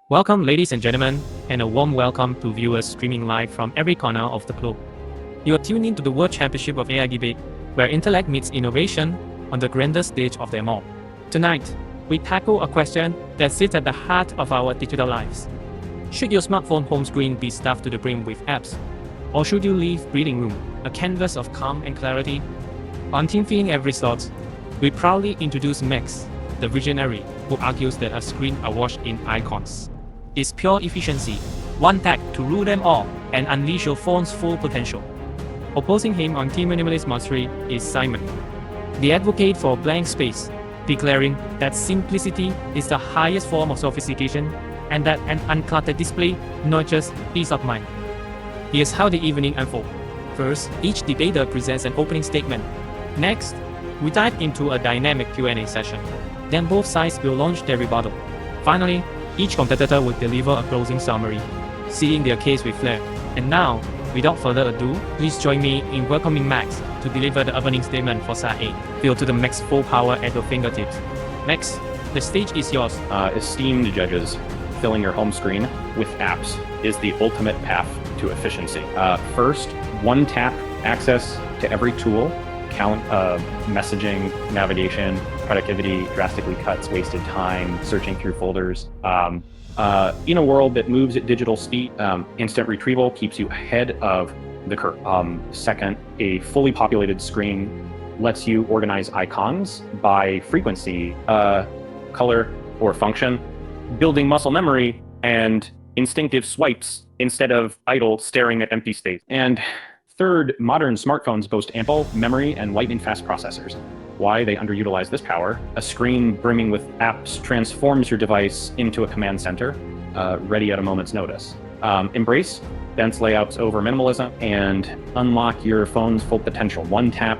Welcome, ladies and gentlemen, and a warm welcome to viewers streaming live from every corner of the globe. You are tuned in to the World Championship of AI Debate, where intellect meets innovation on the grandest stage of them all. Tonight, we tackle a question that sits at the heart of our digital lives. Should your smartphone home screen be stuffed to the brim with apps? Or should you leave breathing room, a canvas of calm and clarity? On Team Feeling Every Thought, we proudly introduce Max, the visionary who argues that a screen awash in icons is pure efficiency, one tap to rule them all and unleash your phone's full potential. Opposing him on Team Minimalist Mastery is Simon, the advocate for blank space, declaring that simplicity is the highest form of sophistication and that an uncluttered display nurtures peace of mind. Here's how the evening unfolds. First, each debater presents an opening statement. Next, we dive into a dynamic Q&A session. Then both sides will launch their rebuttal. Finally, each competitor will deliver a closing summary, sealing their case with flair. And now, without further ado, please join me in welcoming Max to deliver the opening statement for Side 8. Feel to the max full power at your fingertips. Max, the stage is yours. Esteemed judges, filling your home screen with apps is the ultimate path to efficiency. First, one tap access to every tool, messaging, navigation, productivity drastically cuts wasted time, searching through folders. In a world that moves at digital speed, instant retrieval keeps you ahead of the curve. Second, a fully populated screen lets you organize icons by frequency, color, or function, building muscle memory and instinctive swipes instead of idle staring at empty space. And third, modern smartphones boast ample memory and lightning-fast processors. Why they underutilize this power? A screen brimming with apps transforms your device into a command center, ready at a moment's notice. Embrace dense layouts over minimalism and unlock your phone's full potential. One tap,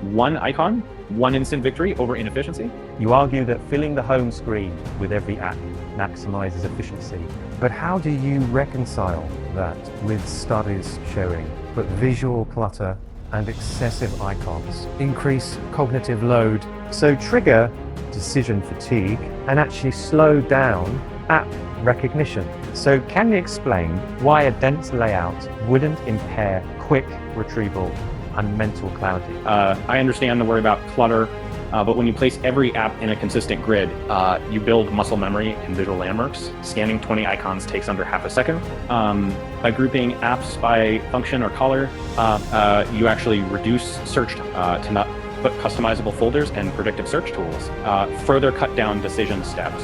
one icon, one instant victory over inefficiency. You argue that filling the home screen with every app maximizes efficiency. But how do you reconcile that with studies showing that visual clutter and excessive icons increase cognitive load, so trigger decision fatigue and actually slow down app recognition? So can you explain why a dense layout wouldn't impair quick retrieval and mental clarity? I understand the worry about clutter, but when you place every app in a consistent grid, you build muscle memory and visual landmarks. Scanning 20 icons takes under half a second. By grouping apps by function or color, you actually reduce search to not put customizable folders and predictive search tools. Further cut down decision steps.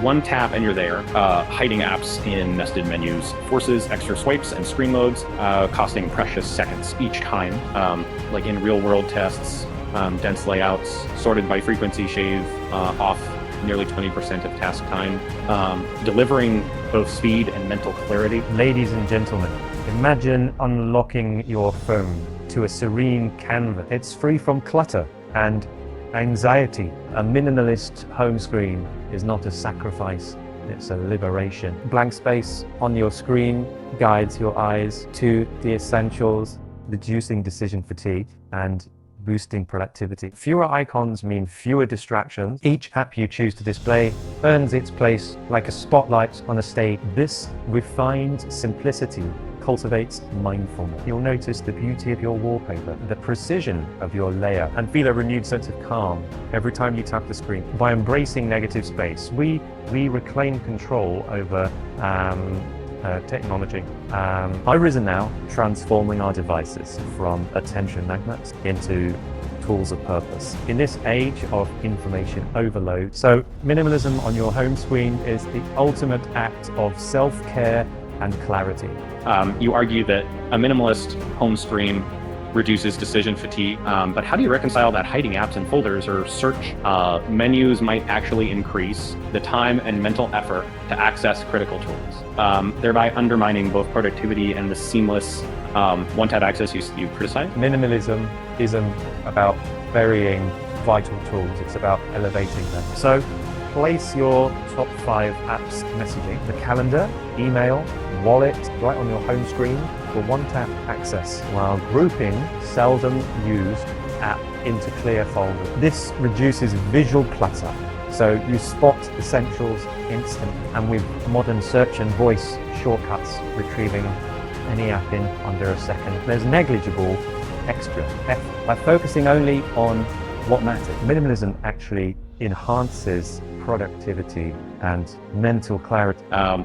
One tap and you're there. Hiding apps in nested menus forces extra swipes and screen loads, costing precious seconds each time. Like in real world tests, dense layouts sorted by frequency shave off nearly 20% of task time, delivering both speed and mental clarity. Ladies and gentlemen, imagine unlocking your phone to a serene canvas. It's free from clutter and anxiety. A minimalist home screen is not a sacrifice, it's a liberation. Blank space on your screen guides your eyes to the essentials, reducing decision fatigue and boosting productivity. Fewer icons mean fewer distractions. Each app you choose to display earns its place like a spotlight on a stage. This refined simplicity cultivates mindfulness. You'll notice the beauty of your wallpaper, the precision of your layer, and feel a renewed sense of calm every time you tap the screen. By embracing negative space, we reclaim control over technology. I've risen now, transforming our devices from attention magnets into tools of purpose. In this age of information overload, so minimalism on your home screen is the ultimate act of self-care and clarity. You argue that a minimalist home screen reduces decision fatigue, but how do you reconcile that hiding apps and folders or search menus might actually increase the time and mental effort to access critical tools, thereby undermining both productivity and the seamless one-tap access you criticize? Minimalism isn't about burying vital tools, it's about elevating them. So place your top 5 apps messaging, the calendar, email, wallet, right on your home screen for one-tap access, while grouping seldom used app into clear folders. This reduces visual clutter, So you spot essentials instantly, and with modern search and voice shortcuts, retrieving any app in under a second, there's negligible extra effort. By focusing only on what matters, minimalism actually enhances productivity and mental clarity.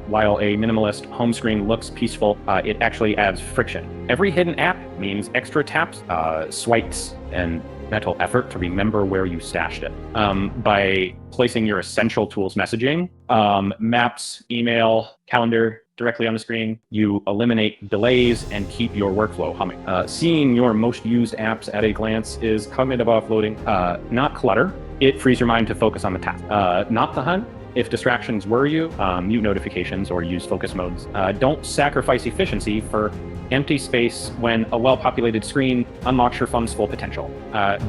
While a minimalist home screen looks peaceful, it actually adds friction. Every hidden app means extra taps, swipes, and mental effort to remember where you stashed it. By placing your essential tools messaging, maps, email, calendar directly on the screen, you eliminate delays and keep your workflow humming. Seeing your most used apps at a glance is cognitive offloading, not clutter. It frees your mind to focus on the task, not the hunt. If distractions worry you, mute notifications or use focus modes. Don't sacrifice efficiency for empty space when a well-populated screen unlocks your phone's full potential.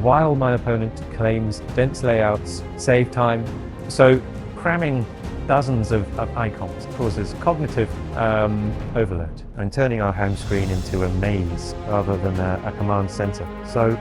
While my opponent claims dense layouts save time, so cramming dozens of icons causes cognitive overload and turning our home screen into a maze rather than a command center. So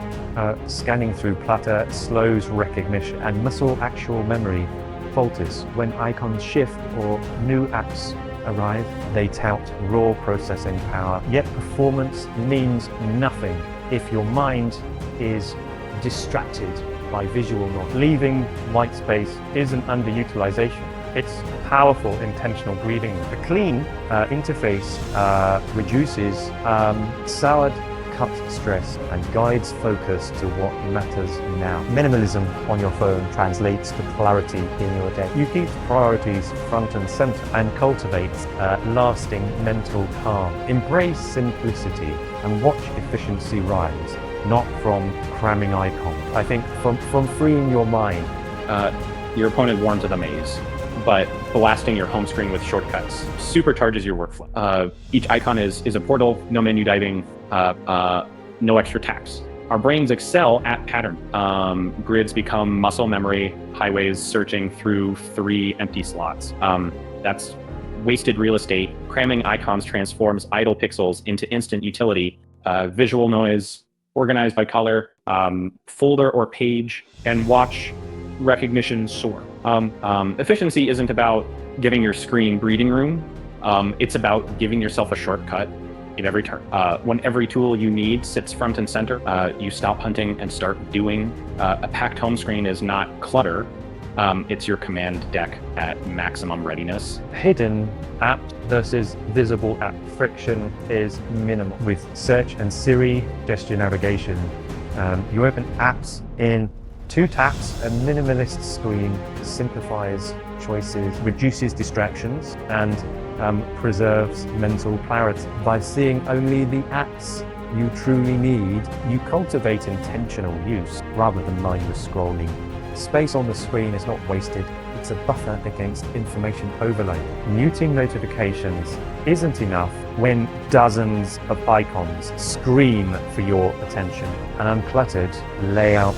scanning through clutter slows recognition, and muscle actual memory falters. When icons shift or new apps arrive, they tout raw processing power, yet performance means nothing if your mind is distracted by visual noise. Leaving white space isn't underutilization. It's powerful intentional breathing. The clean interface reduces soured cut stress and guides focus to what matters now. Minimalism on your phone translates to clarity in your day. You keep priorities front and center and cultivate lasting mental calm. Embrace simplicity and watch efficiency rise, not from cramming icons. I think from freeing your mind. Your opponent warns of the maze, but blasting your home screen with shortcuts supercharges your workflow. Each icon is a portal, no menu diving, no extra taps. Our brains excel at pattern. Grids become muscle memory, highways searching through 3 empty slots. That's wasted real estate. Cramming icons transforms idle pixels into instant utility. Visual noise, organized by color, folder or page, and watch recognition soar. Efficiency isn't about giving your screen breathing room. It's about giving yourself a shortcut at every turn. When every tool you need sits front and center, you stop hunting and start doing. A packed home screen is not clutter. It's your command deck at maximum readiness. Hidden app versus visible app friction is minimal. With search and Siri gesture navigation, you open apps in 2 taps. A minimalist screen simplifies choices, reduces distractions, and preserves mental clarity. By seeing only the apps you truly need, you cultivate intentional use rather than mindless scrolling. Space on the screen is not wasted, it's a buffer against information overload. Muting notifications isn't enough when dozens of icons scream for your attention. An uncluttered layout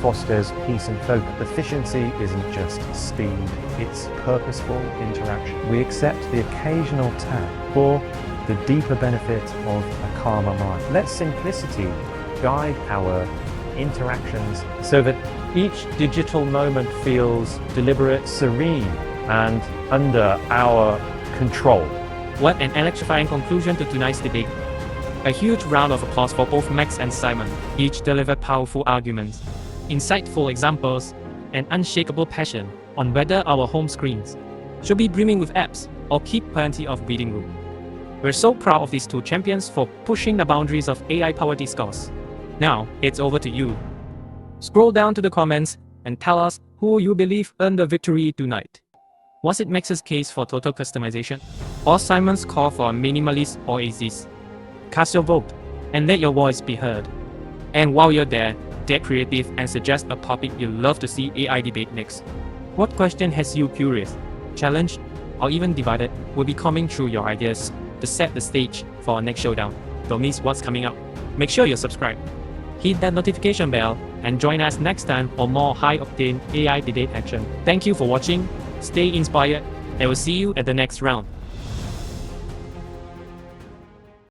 fosters peace and focus. Efficiency isn't just speed, it's purposeful interaction. We accept the occasional tap for the deeper benefit of a calmer mind. Let simplicity guide our interactions so that each digital moment feels deliberate, serene, and under our control. What an electrifying conclusion to tonight's debate. A huge round of applause for both Max and Simon. Each delivered powerful arguments, insightful examples, and unshakable passion on whether our home screens should be brimming with apps or keep plenty of breathing room. We're so proud of these 2 champions for pushing the boundaries of AI-powered discourse. Now, it's over to you. Scroll down to the comments and tell us who you believe earned the victory tonight. Was it Max's case for total customization, or Simon's call for a minimalist oasis? Cast your vote and let your voice be heard. And while you're there, get creative and suggest a topic you'd love to see AI debate next. What question has you curious, challenged, or even divided? We'll be combing through your ideas to set the stage for our next showdown. Don't miss what's coming up. Make sure you're subscribed. Hit that notification bell and join us next time for more high-octane AI debate action. Thank you for watching, stay inspired, and we'll see you at the next round.